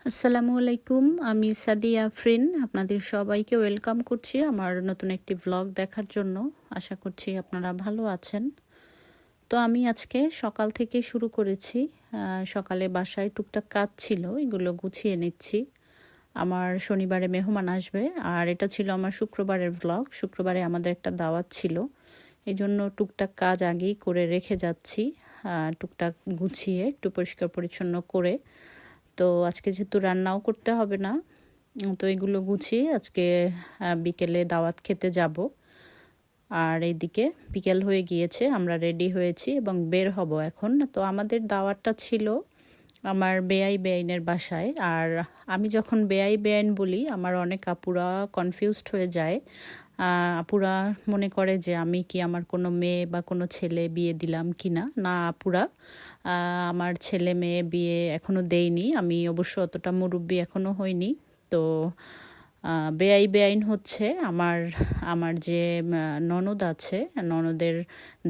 আসসালামু আলাইকুম, আমি সাদিয়া আফরিন। আপনাদের সবাইকে ওয়েলকাম করছি আমার নতুন একটি ব্লগ দেখার জন্য। আশা করছি আপনারা ভালো আছেন। তো আমি আজকে সকাল থেকে শুরু করেছি। সকালে বাসায় টুকটাক কাজ ছিল, এগুলো গুছিয়ে নিচ্ছি। আমার শনিবারে মেহমান আসবে, আর এটা ছিল আমার শুক্রবারের ব্লগ। শুক্রবারে আমাদের একটা দাওয়াত ছিল, এই জন্য টুকটাক কাজ আগেই করে রেখে যাচ্ছি। টুকটাক গুছিয়ে একটু পরিষ্কার পরিচ্ছন্ন করে, তো আজকে যেহেতু রান্নাও করতে হবে না, তো এগুলো গুছিয়ে আজকে বিকেলে দাওয়াত খেতে যাব। আর এইদিকে বিকেল হয়ে গিয়েছে, আমরা রেডি হয়েছি এবং বের হব এখন। তো আমাদের দাওয়াতটা ছিল আমার বেয়াই বেআইনের বাসায়। আর আমি যখন বেয়াই বেআইন বলি, আমার অনেক আপুরা কনফিউজড হয়ে যায়। আপুরা মনে করে যে আমি কি আমার কোনো মেয়ে বা কোনো ছেলে বিয়ে দিলাম কি না। না আপুরা, আমার ছেলে মেয়ে বিয়ে এখনও দেইনি। আমি অবশ্য অতটা মুরব্বি এখনও হইনি। তো বেআই বেআইন হচ্ছে আমার আমার যে ননদ আছে, ননদের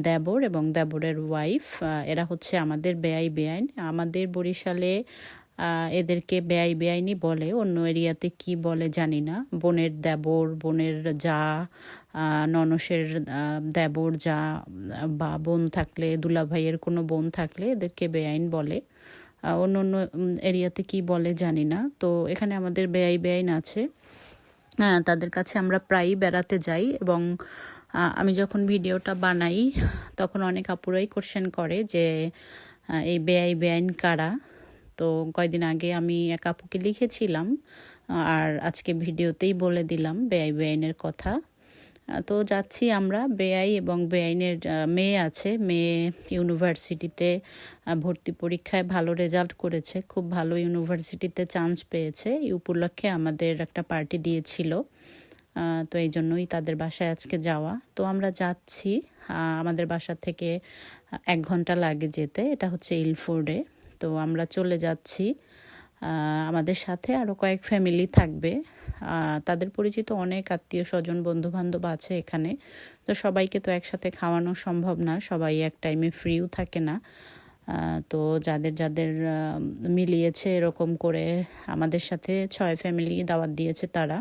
দেবর এবং দেবরের ওয়াইফ, এরা হচ্ছে আমাদের বেআই বেআইন। আমাদের বরিশালে এদেরকে বেআই বেআইনই বলে, অন্য এরিয়াতে কি বলে জানি না। বোনের দেবর, বোনের যা, ননসের দেবর যা, বা বোন থাকলে, দুলাভাইয়ের কোনো বোন থাকলে এদেরকে বেআইন বলে। অন্য অন্য এরিয়াতে কি বলে জানি না। তো এখানে আমাদের বেআই বেআইন আছে। তাদের কাছে আমরা প্রায়ই বেড়াতে যাই, এবং আমি যখন ভিডিওটা বানাই তখন অনেক আপুরাই কোশ্চেন করে যে এই বেআই বেআইন কারা। তো কয়দিন আগে আমি এক আপুকে লিখেছিলাম, আর আজকে ভিডিওতেই বলে দিলাম বেআই বেআইনের কথা। তো যাচ্ছি আমরা। বেআই এবং বেআইনের মেয়ে আছে, মেয়ে ইউনিভার্সিটিতে ভর্তি পরীক্ষায় ভালো রেজাল্ট করেছে, খুব ভালো ইউনিভার্সিটিতে চান্স পেয়েছে। এই উপলক্ষে আমাদের একটা পার্টি দিয়েছিল, তো এই জন্যই তাদের বাসায় আজকে যাওয়া। তো আমরা যাচ্ছি, আমাদের বাসা থেকে 1 ঘন্টা লাগে যেতে। এটা হচ্ছে ইলফোর্ডে। তো আমরা চলে যাচ্ছি। আমাদের সাথে আরও কয়েক ফ্যামিলি থাকবে। তাদের পরিচিত অনেক আত্মীয় স্বজন বন্ধু বান্ধব আছে এখানে। তো সবাইকে তো একসাথে খাওয়ানো সম্ভব না, সবাই এক টাইমে ফ্রিও থাকে না। তো যাদের যাদের মিলিয়েছে এরকম করে আমাদের সাথে 6 ফ্যামিলি দাওয়াত দিয়েছে তারা।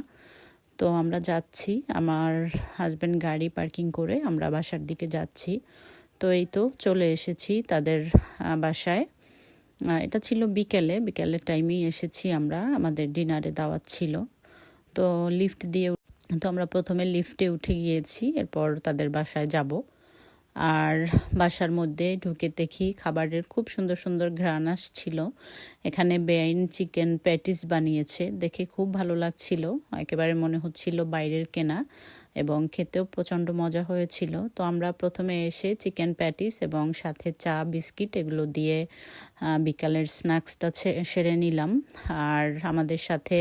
তো আমরা যাচ্ছি, আমার হাজব্যান্ড গাড়ি পার্কিং করে আমরা বাসার দিকে যাচ্ছি। তো এই তো চলে এসেছি তাদের বাসায়। এটা ছিল বিকেলের টাইমেই এসেছি আমরা, আমাদের ডিনারে দাওয়াত ছিল। তো তো আমরা প্রথমে লিফটে উঠে গিয়েছি, এরপর তাদের বাসায় যাব। আর বাসার মধ্যে ঢুকে দেখি খাবারের খুব সুন্দর সুন্দর ঘ্রাণ আসছিল। এখানে বেআইন চিকেন প্যাটিস বানিয়েছে, দেখে খুব ভালো লাগছিল, একেবারে মনে হচ্ছিল বাইরের কেনা, এবং খেতেও প্রচণ্ড মজা হয়েছিল। তো আমরা প্রথমে এসে চিকেন প্যাটিস এবং সাথে চা বিস্কিট এগুলো দিয়ে বিকালের স্ন্যাক্সটা সেরে নিলাম। আর আমাদের সাথে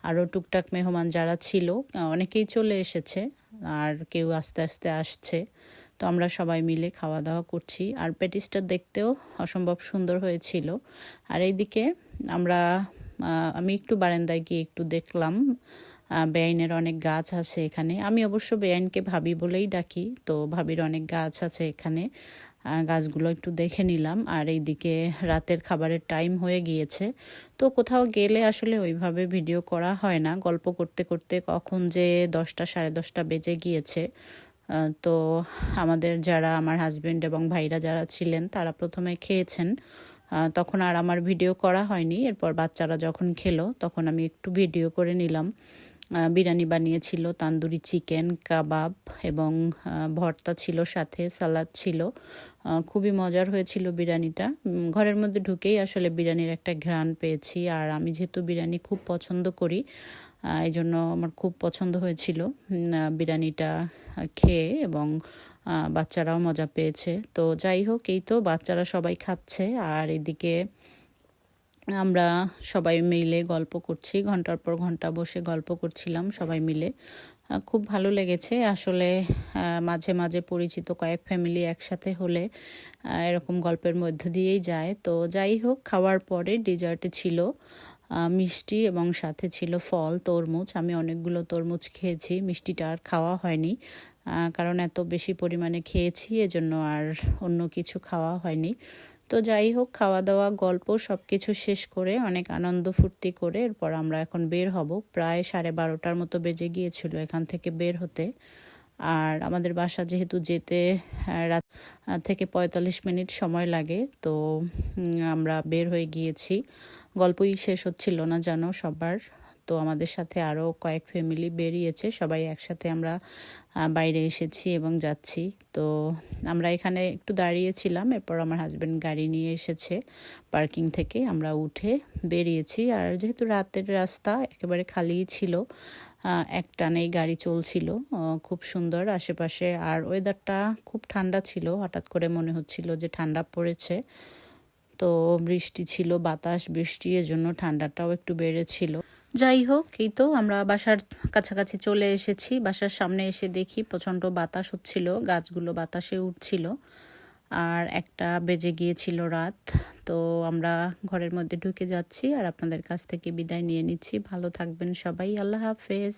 আরও টুকটাক মেহমান যারা ছিল অনেকেই চলে এসেছে, আর কেউ আস্তে আস্তে আসছে। তো আমরা সবাই মিলে খাওয়া দাওয়া করছি, আর প্যাটিসটা দেখতেও অসম্ভব সুন্দর হয়েছিল। আর এইদিকে আমি একটু বারান্দায় গিয়ে একটু দেখলাম, বেআইনের অনেক গাছ আছে এখানে। আমি অবশ্য বেআইনকে ভাবি বলেই ডাকি, তো ভাবির অনেক গাছ আছে এখানে। গাছগুলো একটু দেখে নিলাম। আর এইদিকে রাতের খাবারের টাইম হয়ে গিয়েছে, তো কোথাও গেলে আসলে ওইভাবে ভিডিও করা হয় না। গল্প করতে করতে কখন যে 10টা 10:30 বেজে গিয়েছে। তো আমার হাজবেন্ড এবং ভাইরা যারা ছিলেন তারা প্রথমে খেয়েছেন, তখন আর আমার ভিডিও করা হয়নি। এরপর বাচ্চারা যখন খেলো তখন আমি একটু ভিডিও করে নিলাম। বিরিয়ানি বানিয়েছিল, তান্দুরি চিকেন, কাবাব এবং ভর্তা ছিল, সাথে সালাদ ছিল। খুবই মজার হয়েছিল বিরিয়ানিটা। ঘরের মধ্যে ঢুকেই আসলে বিরিয়ানির একটা ঘ্রাণ পেয়েছি, আর আমি যেহেতু বিরিয়ানি খুব পছন্দ করি, এই জন্য আমার খুব পছন্দ হয়েছিল বিরিয়ানিটা খেয়ে, এবং বাচ্চারাও মজা পেয়েছে। তো যাই হোক, এই তো বাচ্চারা সবাই খাচ্ছে, আর এদিকে আমরা সবাই মিলে গল্প করছি, ঘন্টার পর ঘন্টা বসে গল্প করছিলাম সবাই মিলে। খুব ভালো লেগেছে আসলে। মাঝে মাঝে পরিচিত কয়েক ফ্যামিলি একসাথে হলে এরকম গল্পের মধ্য দিয়েই যায়। তো যাই হোক, খাওয়ার পরে ডেজার্টে ছিল মিষ্টি এবং সাথে ছিল ফল, তরমুজ। আমি অনেকগুলো তরমুজ খেয়েছি, মিষ্টিটা আর খাওয়া হয়নি, কারণ এত বেশি পরিমাণে খেয়েছি, এজন্য আর অন্য কিছু খাওয়া হয়নি। তো যাই হোক, খাওয়া দাওয়া গল্প সব কিছু শেষ করে অনেক আনন্দ ফুর্তি করে এরপর আমরা এখন বের হব। প্রায় 12:30টার মতো বেজে গিয়েছিল এখান থেকে বের হতে। আর আমাদের বাসা যেহেতু যেতে রাত থেকে 45 মিনিট সময় লাগে, তো আমরা বের হয়ে গিয়েছি। গল্পই শেষ হচ্ছিল না জানো সবার। তো আমাদের সাথে আরও কয়েক ফ্যামিলি বেরিয়েছে, সবাই একসাথে আমরা বাইরে এসেছি এবং যাচ্ছি। তো আমরা এখানে একটু দাঁড়িয়েছিলাম, এরপর আমার হাজব্যান্ড গাড়ি নিয়ে এসেছে পার্কিং থেকে, আমরা উঠে বেরিয়েছি। আর যেহেতু রাতের রাস্তা একেবারে খালিই ছিল, একটানেই গাড়ি চলছিল, খুব সুন্দর আশেপাশে। আর ওয়েদারটা খুব ঠান্ডা ছিল, হঠাৎ করে মনে হচ্ছিল যে ঠান্ডা পড়েছে। তো বৃষ্টি ছিল, বাতাস বৃষ্টি, এজন্য ঠান্ডাটাও একটু বেড়েছিল। যাই হোক, এই তো আমরা বাসার কাছাকাছি চলে এসেছি। বাসার সামনে এসে দেখি প্রচণ্ড বাতাস হচ্ছিল, গাছগুলো বাতাসে উঠছিল। আর 1টা বেজে গিয়েছিল রাত। তো আমরা ঘরের মধ্যে ঢুকে যাচ্ছি আর আপনাদের কাছ থেকে বিদায় নিয়ে নিচ্ছি। ভালো থাকবেন সবাই, আল্লাহ হাফেজ।